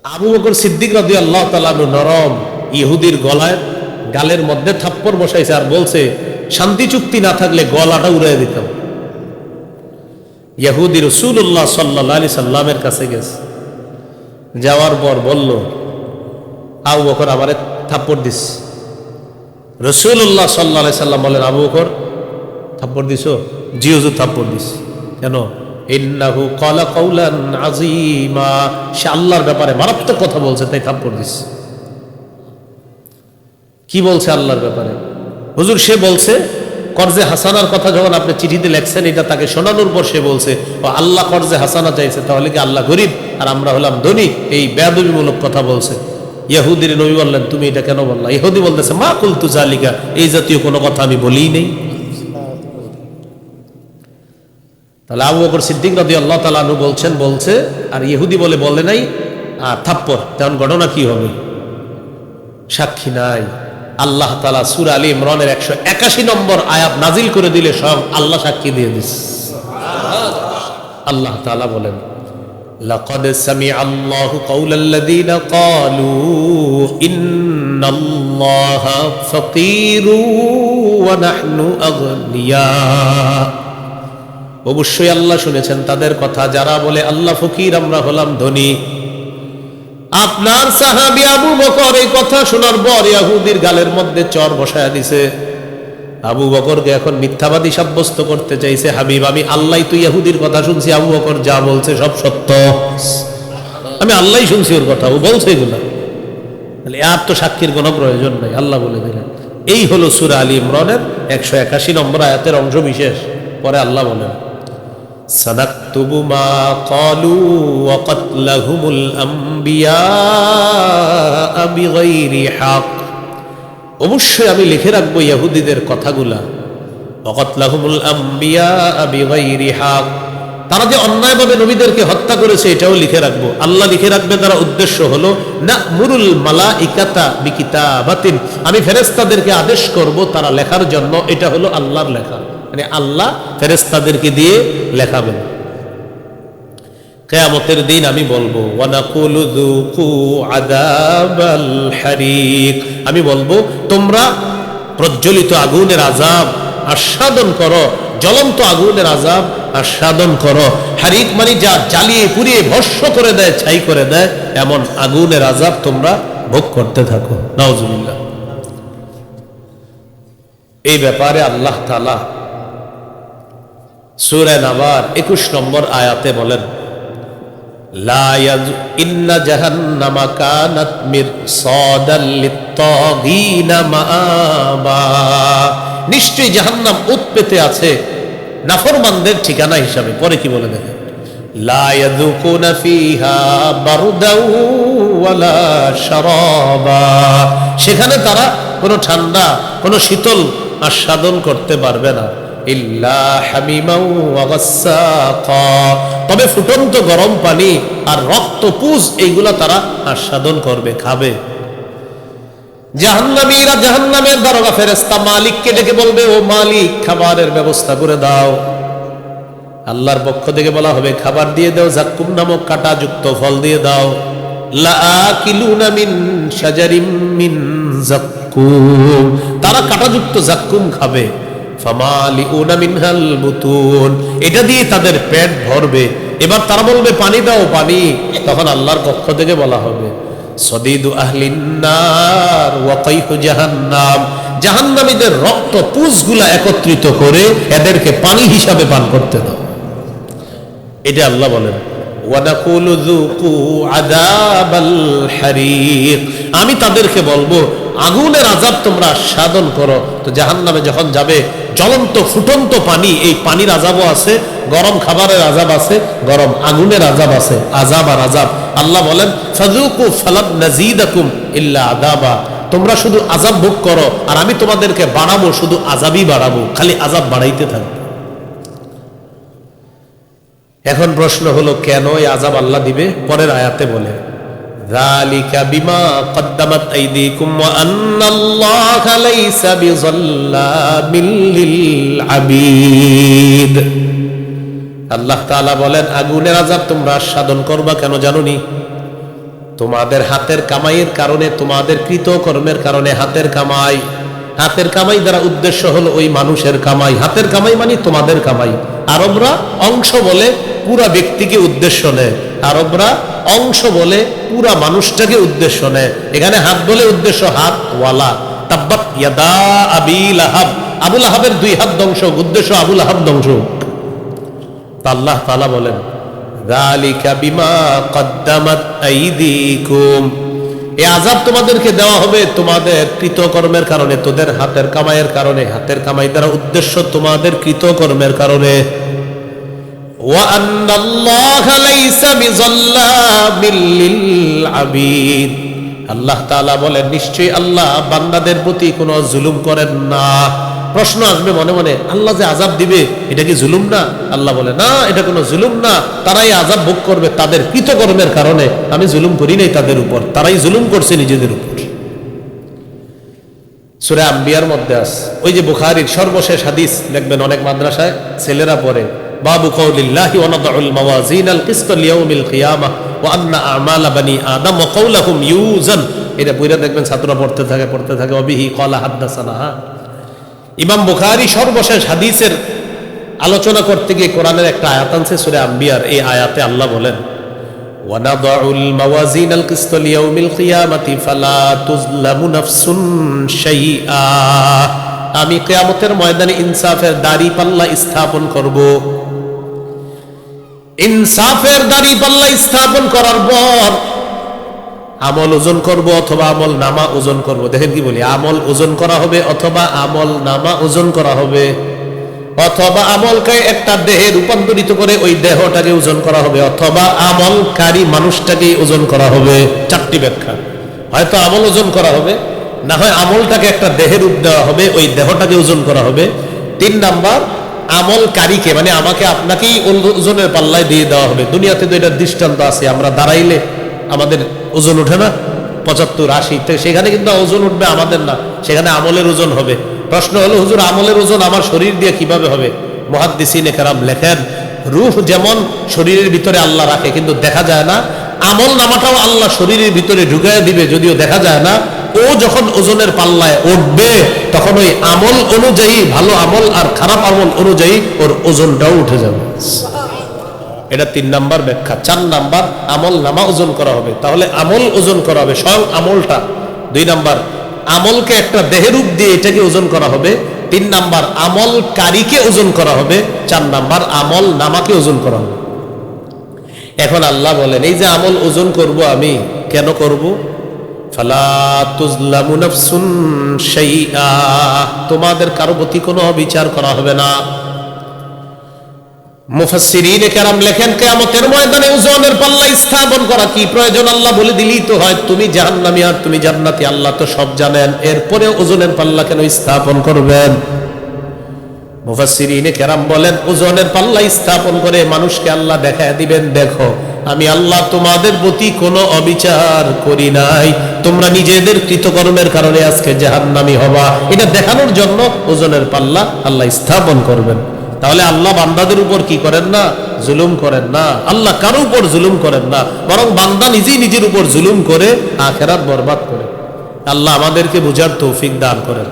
আবু বকর সিদ্দিক রাদিয়াল্লাহু তাআলা আনহু নরম ইহুদির গলায় গালের মধ্যে থাপ্পড় বসাইছে আর বলছে, শান্তি চুক্তি না থাকলে গলাটা উড়িয়ে দিতাম। ইহুদি রাসূলুল্লাহ সাল্লাল্লাহু আলাইহি সাল্লামের কাছে গেছে, যাওয়ার পর বলল, আবু বকর আমারে থাপ্পড় দিস। রাসূলুল্লাহ সাল্লাল্লাহু আলাইহি সাল্লাম বলেন, আবু বকর থাপ্পড় দিছো? জি হুজুর থাপ্পড় দিস। কেন? ইন্নাহু ক্বালা কাওলান আযীমা, সে আল্লাহর ব্যাপারে মারাত্মক কথা বলছে তাই থাপ্পড় দিস। কি বলছে আল্লাহর ব্যাপারে? হুজুর সে বলছে কর্জে হাসানার কথা যখন আপনি চিঠিতে লেখছেন এটা তাকে শোনানোর পর সে বলছে ও আল্লাহ কর্জে হাসানা চাইছে, তাহলে কি আল্লাহ গরিব আর আমরা হলাম ধনী? এই বেয়াদবিমূলক কথা বলছে। ইহুদির নবী বললেন, তুমি এটা কেন বললা? ইহুদি বলতেছে, মা কুলতু জালিকা, এই জাতীয় কোনো কথা আমি বলিই নেই। তাহলে আবু বকর সিদ্দিক রাদিয়াল্লাহু তাআলা আনহু বলছে আর ইহুদি বলে নাই আর থাপ্পড়, তখন ঘটনা কি হবে? সাক্ষী নাই। আল্লাহ তাআলা সূরা আলী ইমরানের 181 নম্বর আয়াত নাজিল করে দিলে সব আল্লাহ সাক্ষী দিয়ে দিচ্ছে। আল্লাহ তাআলা বলেন, লাকাদ সামিআল্লাহু কাওলাল্লাযীনা ক্বালু ইন্নাল্লাহা ফাকীরু ওয়া নাহনু আগনিয়া। অবশ্যই আল্লাহ শুনেছেন তাদের কথা যারা বলে আল্লাহ ফকির, আমরা হলাম ধনী। আপনার সাহাবী আবু বকর এই কথা শোনার পর ইহুদির গালের মধ্যে চর বসায়া দিছে। আবু বকরকে এখন মিথ্যাবাদী সাব্যস্ত করতে চাইছে। হাবিব, আমি আল্লাহ, তুই ইহুদির কথা শুনছি, আবু বকর যা বলছে সব সত্য, আমি আল্লাহই শুনছি ওর কথা, ও বলছে এগুলা, তাহলে আর তো সাক্ষীর কোনো প্রয়োজন নাই। আল্লাহ বলে দিলেন। এই হলো সূরা আলী ইমরানের 181 নম্বর আয়াতের অংশ বিশেষ। পরে আল্লাহ বলেন, সানাকতুবু মা ক্বালু ওয়া কাতলাহুমুল আমবিয়া বিগাইরি হক, অবশ্যই আমি লিখে রাখবো ইহুদিদের কথাগুলা। ওয়া কাতলাহুমুল আমবিয়া বিগাইরি হক, তারা যে অন্যায়ভাবে নবীদেরকে হত্যা করেছে এটাও লিখে রাখবো। আল্লাহ লিখে রাখবে, তারা উদ্দেশ্য হলো না'মুরুল মালাইকাতা বিকিতাবাতিন, আমি ফেরেশতাদেরকে আদেশ করব তারা লেখার জন্য। এটা হলো আল্লাহর লেখা, মানে আল্লাহ ফেরেশতাদেরকে দিয়ে লেখাবেন। কিয়ামতের দিন আমি বলবো, ওয়া নাকুলু যুকু আযাবাল হারিক, আমি বলবো তোমরা প্রজ্বলিত আগুনের আযাব আস্বাদন করো, জ্বলন্ত আগুনের আযাব আস্বাদন করো। হারিক মানে যা জ্বালিয়ে পুড়িয়ে ভস্ম করে দেয়, ছাই করে দেয়, এমন আগুনের আযাব তোমরা ভোগ করতে থাকো। নাউজুবিল্লাহ। এই ব্যাপারে আল্লাহ তাআলা সূরা নাবার 21 নম্বর আয়াতে বলেন, লা ইন্না জাহান্নামা কানাত মিরসাদাল লিত-তাগীনা মাআবা, নিশ্চয়ই জাহান্নাম উৎপেতে আছে নাফরমানদের ঠিকানা হিসাবে। পরে কি বলে দেখেন, লা ইয়াযুকুনা ফিহা বারদাও ওয়ালা শারাবা, সেখানে তারা কোনো ঠান্ডা কোনো শীতল আস্বাদন করতে পারবে না। ইল্লা হামিমা ওয়া গাসসাকা, তবে ফুটন্ত গরম পানি আর রক্তপুজ এইগুলা তারা আস্বাদন করবে, খাবে। জাহান্নামীরা জাহান্নামের দারোগা ফেরেশতা মালিককে ডেকে বলবে, ও মালিক খাবারের ব্যবস্থা করে দাও। আল্লাহর পক্ষ থেকে বলা হবে, খাবার দিয়ে দাও, জাক্কুম নামক কাঁটাযুক্ত ফল দিয়ে দাও। লাআকিলুনা মিন শাজারিম মিন জাক্কুম, তারা কাঁটাযুক্ত জাক্কুম খাবে। ফামালিউনা মিনহাল বুতুন, এটা দিয়ে তাদের পেট ভরবে। এবার তারা বলবে, পানি দাও পানি। তখন আল্লাহর পক্ষ থেকে বলা হবে, সদিদু আহলিন নার ওয়া কাইহু জাহান্নাম, জাহান্নামীদের রক্ত পুঁজগুলা একত্রিত করে এদেরকে পানি হিসাবে পান করতে দাও। এটা আল্লাহ বলেন, ওয়া নাকুলু যুকু আযাবাল হারিক, আমি তাদেরকে বলবো আগুনের আযাব তোমরা আস্বাদন করো। তো জাহান্নামে যখন যাবে, জ্বলন্ত ফুটন্ত পানি, এই পানির আযাবও আছে, গরম খাবারের আযাব আছে, গরম আগুনের আযাব আছে, আযাব আর আযাব। আল্লাহ বলেন, ফাযুকু ফালান নাযীদাকুম ইল্লা আযাবা, তোমরা শুধু আযাব ভোগ করো আর আমি তোমাদেরকে বাড়াবো, শুধু আযাবই বাড়াবো, খালি আযাব বাড়াইতে থাকবে। এখন প্রশ্ন হলো, কেন এই আযাব আল্লাহ দিবে? পরের আয়াতে বলে, যালিকা বিমা কদ্দামাত আইদিকুম ওয়া আন্নাল্লাহা লাইসা বিযাল্লামিল লিল আবিদ। আল্লাহ তাআলা বলেন, আগুনের আযাব তোমরা আস্বাদন করবা কেন জানোনি? তোমাদের হাতের কামাইয়ের কারণে, তোমাদের কৃতকর্মের কারণে, হাতের কামাই দ্বারা উদ্দেশ্য হলো ওই মানুষের কামাই। হাতের কামাই মানে তোমাদের কামাই। আরবরা অংশ বলে পুরা ব্যক্তিকে উদ্দেশ্য নেয়, আরবরা অংশ বলে পুরা মানুষটাকে উদ্দেশ্য নেয়। এখানে হাত বলে উদ্দেশ্য হাত ওয়ালা। তাব্বাত ইয়াদা আবি লাহাব, আবু লাহাবের 2 হাত ধ্বংস, উদ্দেশ্য আবু লাহাব ধ্বংস। তা আল্লাহ তাআলা বলেন যালিকা বিমা কদ্দামাত আইদিকুম, এই আযাব তোমাদেরকে দেওয়া হবে তোমাদের কৃতকর্মের কারণে, তোদের হাতের কামাইয়ের কারণে। হাতের কামাই দ্বারা উদ্দেশ্য তোমাদের কৃতকর্মের কারণে। ওয়া আন্নাল্লাহা লাইসা বিযাল্লামিল লিল আবিদ, আল্লাহ তাআলা বলেন নিশ্চয়ই আল্লাহ বান্দাদের প্রতি কোনো জুলুম করেন না। প্রশ্ন আসবে মনে মনে, আল্লাহ যে আযাব দিবে এটা কি জুলুম না? আল্লাহ বলে না, এটা কোনো জুলুম না। তারাই আযাব ভোগ করবে তাদের কৃতকর্মের কারণে, আমি জুলুম করি নাই তাদের উপর, তারাই জুলুম করছে নিজেদের উপর। সূরা আম্বিয়ার মধ্যে আছে, ওই যে বুখারীর সর্বশেষ হাদিস দেখবেন অনেক মাদ্রাসায় ছেলেরা পড়ে, বাবু কওলিল্লাহি ওয়া নাদউল মাওয়াজিনাল কিসত লিয়াউমিল কিয়ামাহ ওয়া আন্না আমালা বানি আদম ওয়া কওলাহুম ইউজান। এটা পড়ে দেখবেন ছাত্ররা পড়তে থাকে অবিহি ক্বালা হাদাসানা। ইমাম বুখারী সর্বশেষ হাদিসের আলোচনা করতে গিয়ে কোরআনের একটা আয়াত আনছে সূরা আম্বিয়ার। এই আয়াতে আল্লাহ বলেন ওয়া নাদউল মাওয়াজিনাল কিসত লিয়াউমিল কিয়ামাতি ফালা তুজলামু নাফসুন শাইআ, আমি কিয়ামতের ময়দানে ইনসাফের দাড়ি পাল্লা স্থাপন করব। ইনসাফের দাড়ি পাল্লা স্থাপন করার পর আমল ওজন করব অথবা আমল নামা ওজন করব। দেখেন কি বলি, আমল ওজন করা হবে অথবা আমল নামা ওজন করা হবে, অথবা আমলকে একটা দেহে রূপান্তরিত করে ওই দেহটাকে ওজন করা হবে, অথবা আমলকারী মানুষটাকে ওজন করা হবে। 4টি ব্যাখ্যা, হয়তো আমল ওজন করা হবে, না হয় আমলটাকে একটা দেহের রূপ দেওয়া হবে, ওই দেহটাকে ওজন করা হবে। 3 নাম্বার, আমলকারীকে মানে আমাকে আপনাকেই ওজনের পাল্লায় দিয়ে দেওয়া হবে। দুনিয়াতে তো এটার দৃষ্টান্ত আছে, আমরা দাঁড়াইলে আমাদের ওজন ওঠে না 75, 80, সেখানে কিন্তু ওজন উঠবে আমাদের না, সেখানে আমলের ওজন হবে। প্রশ্ন হলো হুজুর আমলের ওজন আমার শরীর দিয়ে কিভাবে হবে? মুহাদ্দিসিনে কেরাম লেখেন রূহ যেমন শরীরের ভিতরে আল্লাহ রাখে কিন্তু দেখা যায় না, আমল নামাটাও আল্লাহ শরীরের ভিতরে ঢুকায় দিবে যদিও দেখা যায় না। ও যখন ওজনের পাল্লায় উঠবে তখন ওই আমল অনুযায়ী, ভালো আমল আর খারাপ আমল অনুযায়ী ওর ওজনটাও উঠে যাবে। এটা 3 নাম্বার ব্যাখ্যা। 4 নাম্বার, আমল নামা ওজন করা হবে, তাহলে আমল ওজন করা হবে স্বয়ং আমলটা। 2 নাম্বার, আমলকে একটা দেহরূপ দিয়ে এটাকে ওজন করা হবে। 3 নাম্বার, আমলকারীকে ওজন করা হবে। 4 নাম্বার, আমল নামাকে ওজন করা হবে। এখন আল্লাহ বলেন এই যে আমল ওজন করব আমি, কেন করব? ফালা তুজলামু নাফসুন শাইআ, তোমাদের কারো প্রতি কোনো বিচার করা হবে না। মুফাসসিরিনে কেরাম লেখেন কিয়ামতের ময়দানে ওজনের পাল্লা স্থাপন করা কি প্রয়োজন? আল্লাহ বলে দিলেই তো হয়, তুমি জাহান্নামী আর তুমি জান্নাতি, আল্লাহ তো সব জানেন, এরপরে ওজনের পাল্লা কেন স্থাপন করবেন? মুফাসসিরিনে কেরাম বলেন ওজনের পাল্লা স্থাপন করে মানুষকে আল্লাহ দেখায় দিবেন, দেখো আমি আল্লাহ তোমাদের প্রতি কোনো অবিচার করি নাই, তোমরা নিজেদের কৃতকর্মের কারণে আজকে জাহান্নামী হবা। এটা দেখানোর জন্য ওজনের পাল্লা আল্লাহ স্থাপন করবেন। তাহলে আল্লাহ বান্দাদের উপর কি করেন না? জুলুম করেন না। আল্লাহ কারো উপর জুলুম করেন না, বরং বান্দা নিজেই নিজের উপর জুলুম করে আখিরাত বরবাদ করে। আল্লাহ আমাদেরকে বুঝার তৌফিক দান করেন।